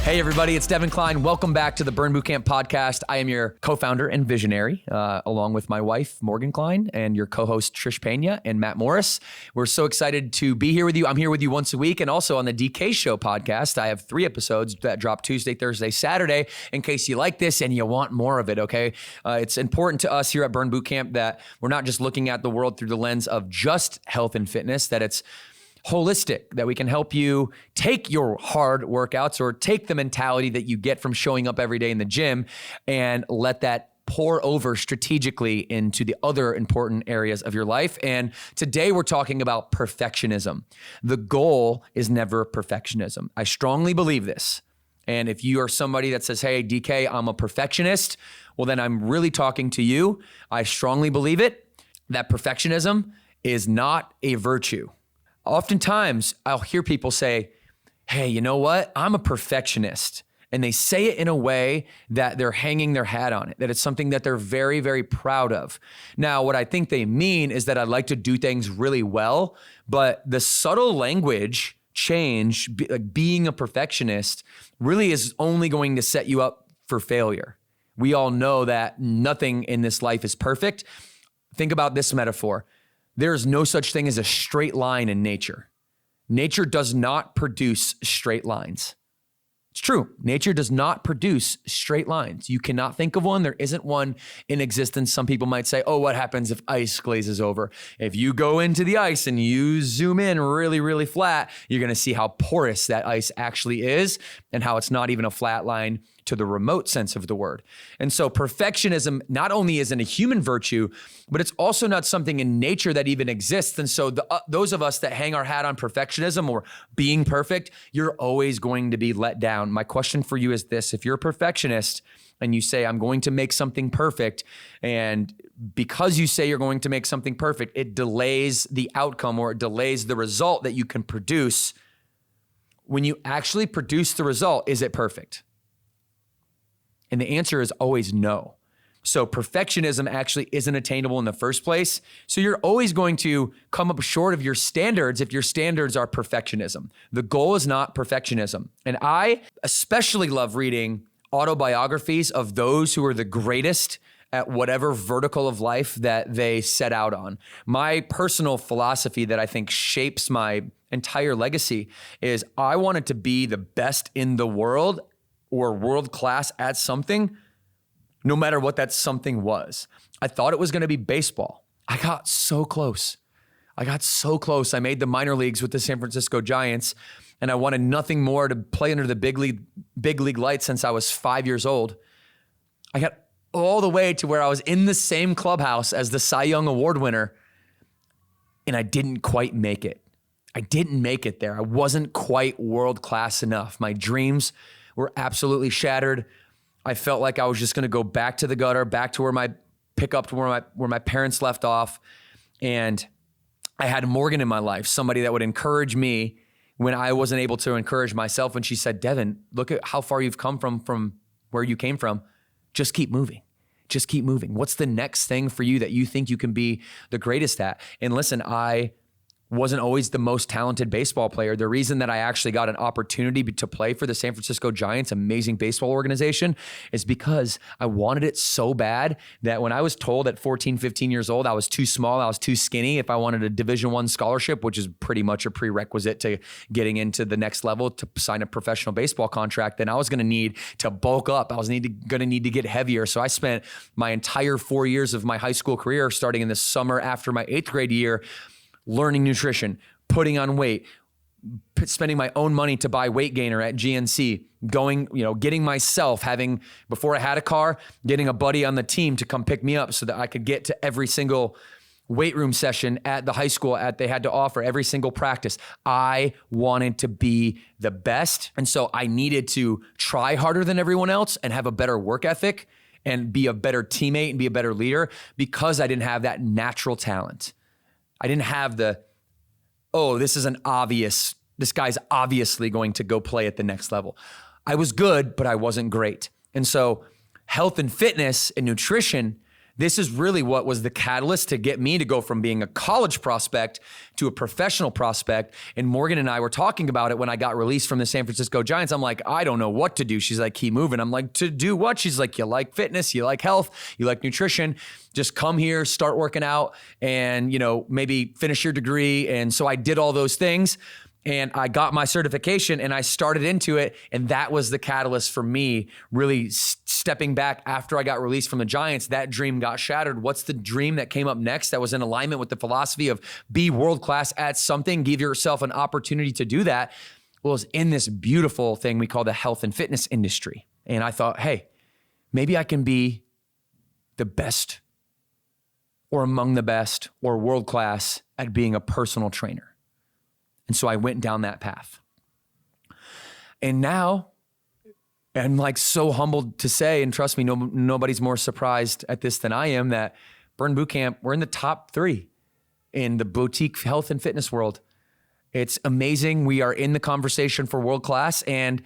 Hey everybody, it's Devan Kline. Welcome back to the Burn Bootcamp podcast. I am your co-founder and visionary, along with my wife, Morgan Kline, and your co-host, Trish Pena and Matt Morris. We're so excited to be here with you. I'm here with you once a week. And also on the DK Show podcast, I have 3 episodes that drop Tuesday, Thursday, Saturday, in case you like this and you want more of it, okay? It's important to us here at Burn Bootcamp that we're not just looking at the world through the lens of just health and fitness, that it's holistic, that we can help you take your hard workouts or take the mentality that you get from showing up every day in the gym and let that pour over strategically into the other important areas of your life. And today we're talking about perfectionism. The goal is never perfectionism. I strongly believe this. And if you are somebody that says, hey, DK, I'm a perfectionist, well, then I'm really talking to you. I strongly believe it, that perfectionism is not a virtue. Oftentimes, I'll hear people say, hey, you know what? I'm a perfectionist. And they say it in a way that they're hanging their hat on it, that it's something that they're very, very proud of. Now, what I think they mean is that I like to do things really well, but the subtle language change, like being a perfectionist, really is only going to set you up for failure. We all know that nothing in this life is perfect. Think about this metaphor. There is no such thing as a straight line in nature. Nature does not produce straight lines. It's true. Nature does not produce straight lines. You cannot think of one. There isn't one in existence. Some people might say, oh, what happens if ice glazes over? If you go into the ice and you zoom in really, really flat, you're going to see how porous that ice actually is and how it's not even a flat line to the remote sense of the word. And so perfectionism not only isn't a human virtue, but it's also not something in nature that even exists. And so those of us that hang our hat on perfectionism or being perfect, you're always going to be let down. My question for you is this: if you're a perfectionist and you say, I'm going to make something perfect, and because you say you're going to make something perfect, it delays the outcome or it delays the result that you can produce. When you actually produce the result, is it perfect? And the answer is always no. So perfectionism actually isn't attainable in the first place. So you're always going to come up short of your standards if your standards are perfectionism. The goal is not perfectionism. And I especially love reading autobiographies of those who are the greatest at whatever vertical of life that they set out on. My personal philosophy that I think shapes my entire legacy is I wanted to be the best in the world or world-class at something, no matter what that something was. I thought it was gonna be baseball. I got so close. I made the minor leagues with the San Francisco Giants, and I wanted nothing more to play under the big league lights since I was 5 years old. I got all the way to where I was in the same clubhouse as the Cy Young Award winner, and I didn't quite make it. I didn't make it there. I wasn't quite world-class enough. My dreams were absolutely shattered. I felt like I was just going to go back to the gutter, back to where my parents left off. And I had Morgan in my life, somebody that would encourage me when I wasn't able to encourage myself. And she said, Devan, look at how far you've come from where you came from. Just keep moving. Just keep moving. What's the next thing for you that you think you can be the greatest at? And listen, I wasn't always the most talented baseball player. The reason that I actually got an opportunity to play for the San Francisco Giants, amazing baseball organization, is because I wanted it so bad that when I was told at 14, 15 years old, I was too small, I was too skinny if I wanted a Division I scholarship, which is pretty much a prerequisite to getting into the next level to sign a professional baseball contract, then I was going to need to bulk up. I was going to need to get heavier. So I spent my entire 4 years of my high school career, starting in the summer after my 8th grade year, learning nutrition, putting on weight, spending my own money to buy weight gainer at GNC, getting myself, before I had a car, getting a buddy on the team to come pick me up so that I could get to every single weight room session at the high school they had to offer, every single practice. I wanted to be the best. And so I needed to try harder than everyone else and have a better work ethic and be a better teammate and be a better leader because I didn't have that natural talent. I didn't have this guy's obviously going to go play at the next level. I was good, but I wasn't great. And so health and fitness and nutrition, this is really what was the catalyst to get me to go from being a college prospect to a professional prospect. And Morgan and I were talking about it when I got released from the San Francisco Giants. I'm like, I don't know what to do. She's like, keep moving. I'm like, to do what? She's like, you like fitness, you like health, you like nutrition. Just come here, start working out, and maybe finish your degree. And so I did all those things. And I got my certification and I started into it. And that was the catalyst for me really stepping back after I got released from the Giants. That dream got shattered. What's the dream that came up next that was in alignment with the philosophy of be world-class at something, give yourself an opportunity to do that? Well, it's in this beautiful thing we call the health and fitness industry. And I thought, hey, maybe I can be the best or among the best or world-class at being a personal trainer. And so I went down that path. And now I'm like so humbled to say, and trust me, nobody's more surprised at this than I am, that Burn Bootcamp, we're in the top 3 in the boutique health and fitness world. It's amazing. We are in the conversation for world class. And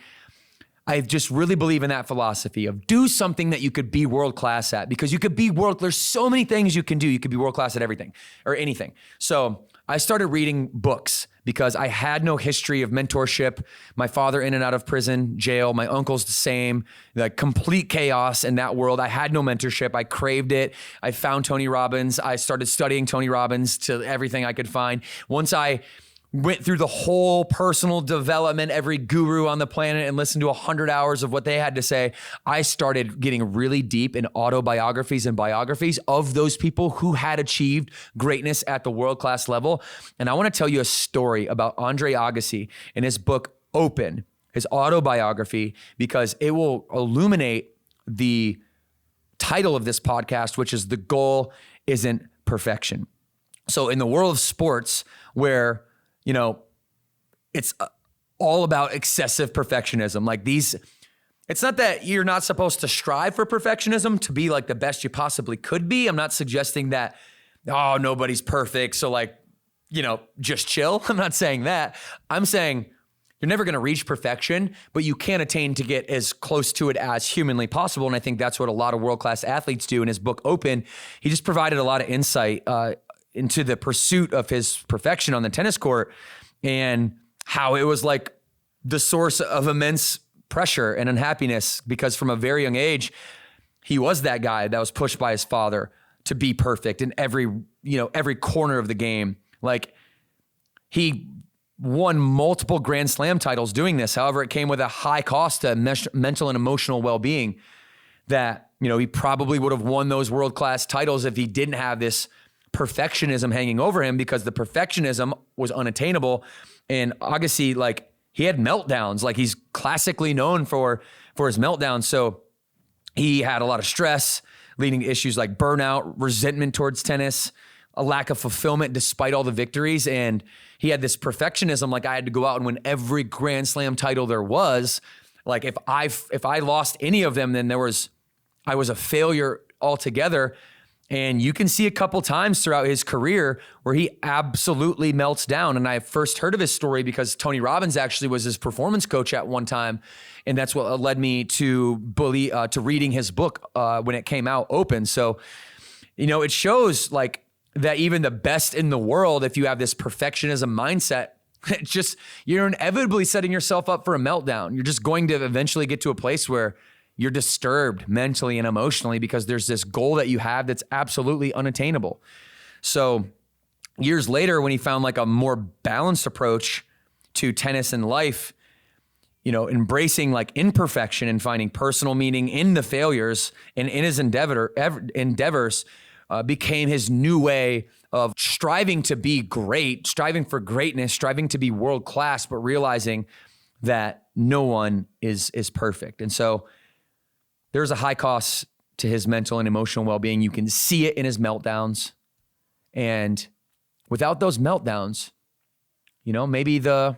I just really believe in that philosophy of do something that you could be world class at, because you could be there's so many things you can do. You could be world class at everything or anything. So I started reading books because I had no history of mentorship. My father in and out of prison, jail. My uncle's the same, like complete chaos in that world. I had no mentorship. I craved it. I found Tony Robbins. I started studying Tony Robbins to everything I could find. Once I went through the whole personal development, every guru on the planet, and listened to 100 hours of what they had to say, I started getting really deep in autobiographies and biographies of those people who had achieved greatness at the world-class level. And I want to tell you a story about Andre Agassi in his book, Open, his autobiography, because it will illuminate the title of this podcast, which is The Goal Isn't Perfection. So in the world of sports, where it's all about excessive perfectionism. Like it's not that you're not supposed to strive for perfectionism to be like the best you possibly could be. I'm not suggesting that, nobody's perfect. So just chill. I'm not saying that. I'm saying you're never going to reach perfection, but you can attain to get as close to it as humanly possible. And I think that's what a lot of world-class athletes do. In his book, Open, he just provided a lot of insight, into the pursuit of his perfection on the tennis court and how it was like the source of immense pressure and unhappiness, because from a very young age, he was that guy that was pushed by his father to be perfect in every corner of the game. Like he won multiple Grand Slam titles doing this. However, it came with a high cost to mental and emotional well-being that, he probably would have won those world-class titles if he didn't have this perfectionism hanging over him, because the perfectionism was unattainable. And Agassi, he had meltdowns. He's classically known for his meltdowns. So he had a lot of stress, leading to issues like burnout, resentment towards tennis, a lack of fulfillment despite all the victories. And he had this perfectionism. I had to go out and win every Grand Slam title there was. If I lost any of them, then I was a failure altogether. And you can see a couple times throughout his career where he absolutely melts down. And I first heard of his story because Tony Robbins actually was his performance coach at one time. And that's what led me to reading his book when it came out, Open. So, it shows that even the best in the world, if you have this perfectionism mindset, you're inevitably setting yourself up for a meltdown. You're just going to eventually get to a place where you're disturbed mentally and emotionally because there's this goal that you have that's absolutely unattainable. So years later, when he found a more balanced approach to tennis and life, embracing imperfection and finding personal meaning in the failures and in his endeavors became his new way of striving to be great, striving for greatness, striving to be world-class, but realizing that no one is perfect. And so there's a high cost to his mental and emotional well-being. You can see it in his meltdowns. And without those meltdowns, maybe the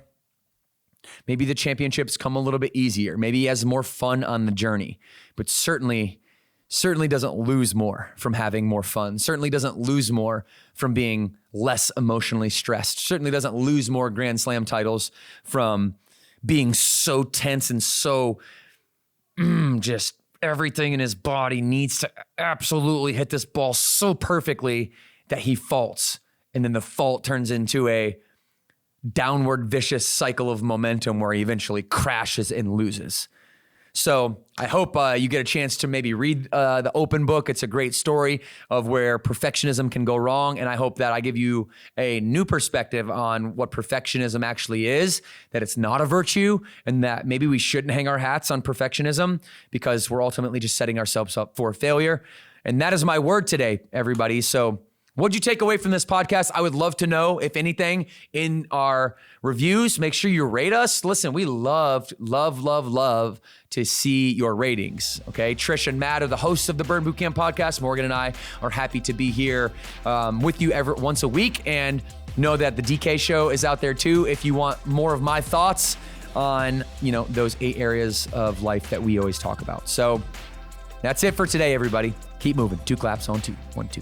championships come a little bit easier. Maybe he has more fun on the journey, but certainly doesn't lose more from having more fun. Certainly doesn't lose more from being less emotionally stressed. Certainly doesn't lose more Grand Slam titles from being so tense and so just everything in his body needs to absolutely hit this ball so perfectly that he faults. And then the fault turns into a downward vicious cycle of momentum where he eventually crashes and loses. So I hope you get a chance to maybe read the open book. It's a great story of where perfectionism can go wrong. And I hope that I give you a new perspective on what perfectionism actually is, that it's not a virtue, and that maybe we shouldn't hang our hats on perfectionism because we're ultimately just setting ourselves up for failure. And that is my word today, everybody. So what'd you take away from this podcast? I would love to know, if anything, in our reviews. Make sure you rate us. Listen, we love to see your ratings, okay? Trish and Matt are the hosts of the Burn Bootcamp podcast. Morgan and I are happy to be here with you once a week, and know that the DK show is out there too if you want more of my thoughts on, those 8 areas of life that we always talk about. So that's it for today, everybody. Keep moving. 2 claps on 2. 1, 2.